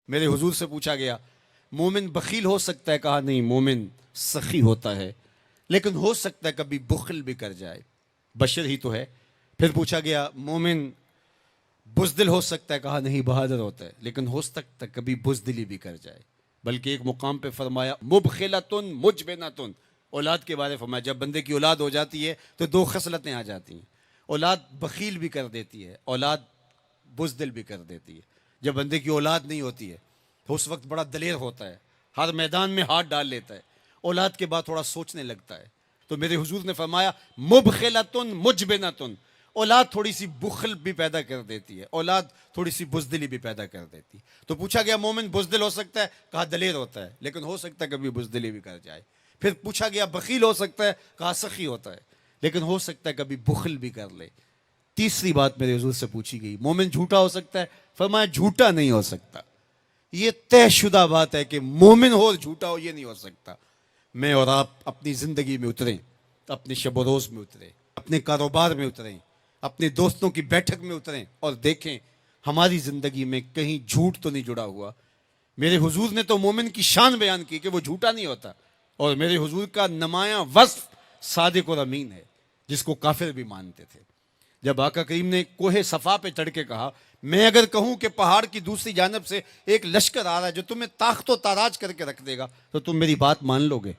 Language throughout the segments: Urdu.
میرے حضور سے پوچھا گیا مومن بخیل ہو سکتا ہے؟ کہا نہیں، مومن سخی ہوتا ہے، لیکن ہو سکتا ہے کبھی بخل بھی کر جائے، بشر ہی تو ہے۔ پھر پوچھا گیا مومن بزدل ہو سکتا ہے؟ کہا نہیں، بہادر ہوتا ہے، لیکن ہو سکتا ہے کبھی بزدلی بھی کر جائے۔ بلکہ ایک مقام پہ فرمایا مبخلتن مجبنتن، اولاد کے بارے فرمایا جب بندے کی اولاد ہو جاتی ہے تو دو خصلتیں آ جاتی ہیں، اولاد بخیل بھی کر دیتی ہے، اولاد بزدل بھی کر دیتی ہے۔ جب بندے کی اولاد نہیں ہوتی ہے تو اس وقت بڑا دلیر ہوتا ہے، ہر میدان میں ہاتھ ڈال لیتا ہے، اولاد کے بعد تھوڑا سوچنے لگتا ہے۔ تو میرے حضور نے فرمایا مبخلتن مجبنتن، اولاد تھوڑی سی بخل بھی پیدا کر دیتی ہے، اولاد تھوڑی سی بزدلی بھی پیدا کر دیتی ہے۔ تو پوچھا گیا مومن بزدل ہو سکتا ہے؟ کہا دلیر ہوتا ہے، لیکن ہو سکتا ہے کبھی بزدلی بھی کر جائے۔ پھر پوچھا گیا بخیل ہو سکتا ہے؟ کہا سخی ہوتا ہے، لیکن ہو سکتا ہے کبھی بخل بھی کر لے۔ تیسری بات میرے حضور سے پوچھی گئی مومن جھوٹا ہو سکتا ہے؟ فرمایا جھوٹا نہیں ہو سکتا، یہ طے شدہ بات ہے کہ مومن ہو اور جھوٹا ہو، یہ نہیں ہو سکتا۔ میں اور آپ اپنی زندگی میں اتریں، اپنے شب و روز میں اتریں، اپنے کاروبار میں اتریں، اپنے دوستوں کی بیٹھک میں اتریں اور دیکھیں ہماری زندگی میں کہیں جھوٹ تو نہیں جڑا ہوا۔ میرے حضور نے تو مومن کی شان بیان کی کہ وہ جھوٹا نہیں ہوتا، اور میرے حضور کا نمایاں وصف صادق اور امین ہے، جس کو کافر بھی مانتے تھے۔ جب آقا کریم نے کوہ صفا پہ چڑھ کے کہا میں اگر کہوں کہ پہاڑ کی دوسری جانب سے ایک لشکر آ رہا ہے جو تمہیں طاقت و تاراج کر کے رکھ دے گا تو تم میری بات مان لو گے؟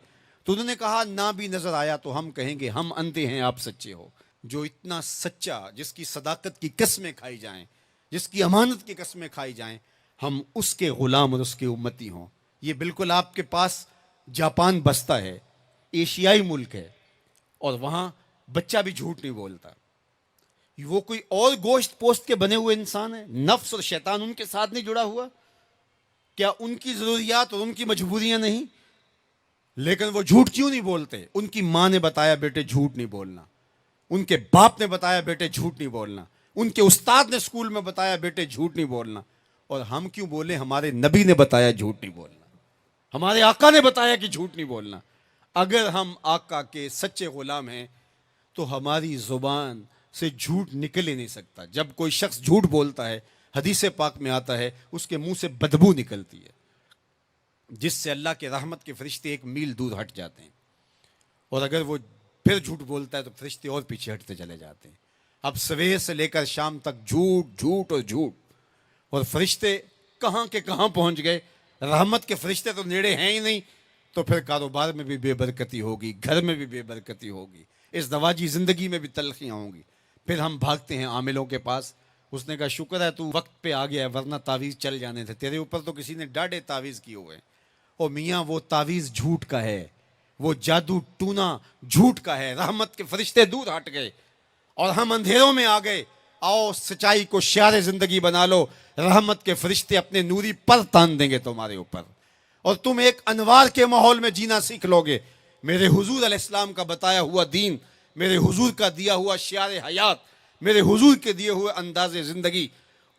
تو انہوں نے کہا نہ بھی نظر آیا تو ہم کہیں گے ہم اندھے ہیں، آپ سچے ہو۔ جو اتنا سچا، جس کی صداقت کی قسمیں کھائی جائیں، جس کی امانت کی قسمیں کھائی جائیں، ہم اس کے غلام اور اس کے امتی ہوں۔ یہ بالکل آپ کے پاس جاپان بستا ہے، ایشیائی ملک ہے، اور وہاں بچہ بھی جھوٹ نہیں بولتا۔ وہ کوئی اور گوشت پوست کے بنے ہوئے انسان ہے، نفس اور شیطان ان کے ساتھ نہیں جڑا ہوا؟ کیا ان کی ضروریات اور ان کی مجبوریاں نہیں؟ لیکن وہ جھوٹ کیوں نہیں بولتے؟ ان کی ماں نے بتایا بیٹے جھوٹ نہیں بولنا، ان کے باپ نے بتایا بیٹے جھوٹ نہیں بولنا، ان کے استاد نے اسکول میں بتایا بیٹے جھوٹ نہیں بولنا۔ اور ہم کیوں بولیں؟ ہمارے نبی نے بتایا جھوٹ نہیں بولنا، ہمارے آقا نے بتایا کہ جھوٹ نہیں بولنا۔ اگر ہم آقا کے سچے غلام ہیں تو ہماری زبان سے جھوٹ نکل ہی نہیں سکتا۔ جب کوئی شخص جھوٹ بولتا ہے، حدیث پاک میں آتا ہے اس کے منہ سے بدبو نکلتی ہے، جس سے اللہ کے رحمت کے فرشتے ایک میل دور ہٹ جاتے ہیں، اور اگر وہ پھر جھوٹ بولتا ہے تو فرشتے اور پیچھے ہٹتے چلے جاتے ہیں۔ اب سویر سے لے کر شام تک جھوٹ جھوٹ اور جھوٹ، اور فرشتے کہاں کے کہاں پہنچ گئے۔ رحمت کے فرشتے تو نیڑے ہیں ہی نہیں، تو پھر کاروبار میں بھی بے برکتی ہوگی، گھر میں بھی بے برکتی ہوگی، اس دواجی زندگی میں بھی تلخیاں ہوں گی۔ پھر ہم بھاگتے ہیں عاملوں کے پاس، اس نے کہا شکر ہے تو وقت پہ آ گیا ہے ورنہ تعویذ چل جانے تھے، تیرے اوپر تو کسی نے ڈاڑے تعویذ کیے ہوئے ہیں۔ اور میاں وہ تعویذ جھوٹ کا ہے، وہ جادو ٹونا جھوٹ کا ہے، رحمت کے فرشتے دور ہٹ گئے اور ہم اندھیروں میں آ گئے۔ آؤ سچائی کو شعار زندگی بنا لو، رحمت کے فرشتے اپنے نوری پر تان دیں گے تمہارے اوپر، اور تم ایک انوار کے ماحول میں جینا سیکھ لو گے۔ میرے حضور علیہ السلام کا بتایا ہوا دین، میرے حضور کا دیا ہوا شعار حیات، میرے حضور کے دیے ہوئے انداز زندگی،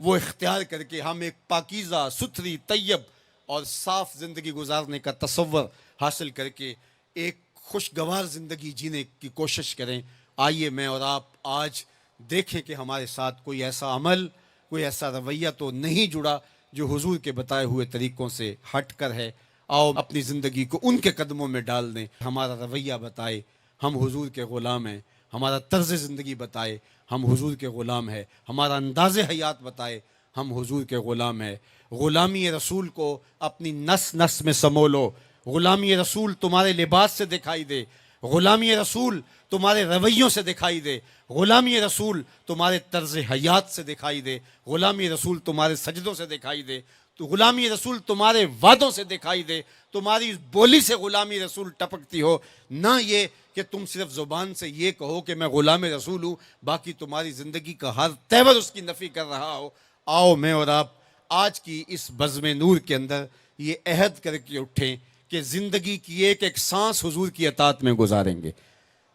وہ اختیار کر کے ہم ایک پاکیزہ ستھری طیب اور صاف زندگی گزارنے کا تصور حاصل کر کے ایک خوشگوار زندگی جینے کی کوشش کریں۔ آئیے میں اور آپ آج دیکھیں کہ ہمارے ساتھ کوئی ایسا عمل، کوئی ایسا رویہ تو نہیں جڑا جو حضور کے بتائے ہوئے طریقوں سے ہٹ کر ہے۔ آؤ اپنی زندگی کو ان کے قدموں میں ڈال دیں، ہمارا رویہ بتائے ہم حضور کے غلام ہیں، ہمارا طرز زندگی بتائے ہم حضور کے غلام ہیں، ہمارا انداز حیات بتائے ہم حضور کے غلام ہیں۔ غلامی رسول کو اپنی نس نس میں سمو لو، غلامی رسول تمہارے لباس سے دکھائی دے، غلامی رسول تمہارے رویوں سے دکھائی دے، غلامی رسول تمہارے طرز حیات سے دکھائی دے، غلامی رسول تمہارے سجدوں سے دکھائی دے، تو غلامی رسول تمہارے وعدوں سے دکھائی دے، تمہاری بولی سے غلامی رسول ٹپکتی ہو، نہ یہ کہ تم صرف زبان سے یہ کہو کہ میں غلام رسول ہوں، باقی تمہاری زندگی کا ہر تیور اس کی نفی کر رہا ہو۔ آؤ میں اور آپ آج کی اس بزم نور کے اندر یہ عہد کر کے اٹھیں کہ زندگی کی ایک ایک سانس حضور کی اطاعت میں گزاریں گے،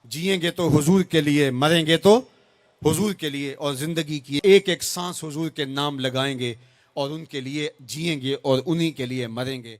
جئیں گے تو حضور کے لیے، مریں گے تو حضور کے لیے، اور زندگی کی ایک ایک سانس حضور کے نام لگائیں گے اور ان کے لیے جئیں گے اور انہی کے لیے مریں گے۔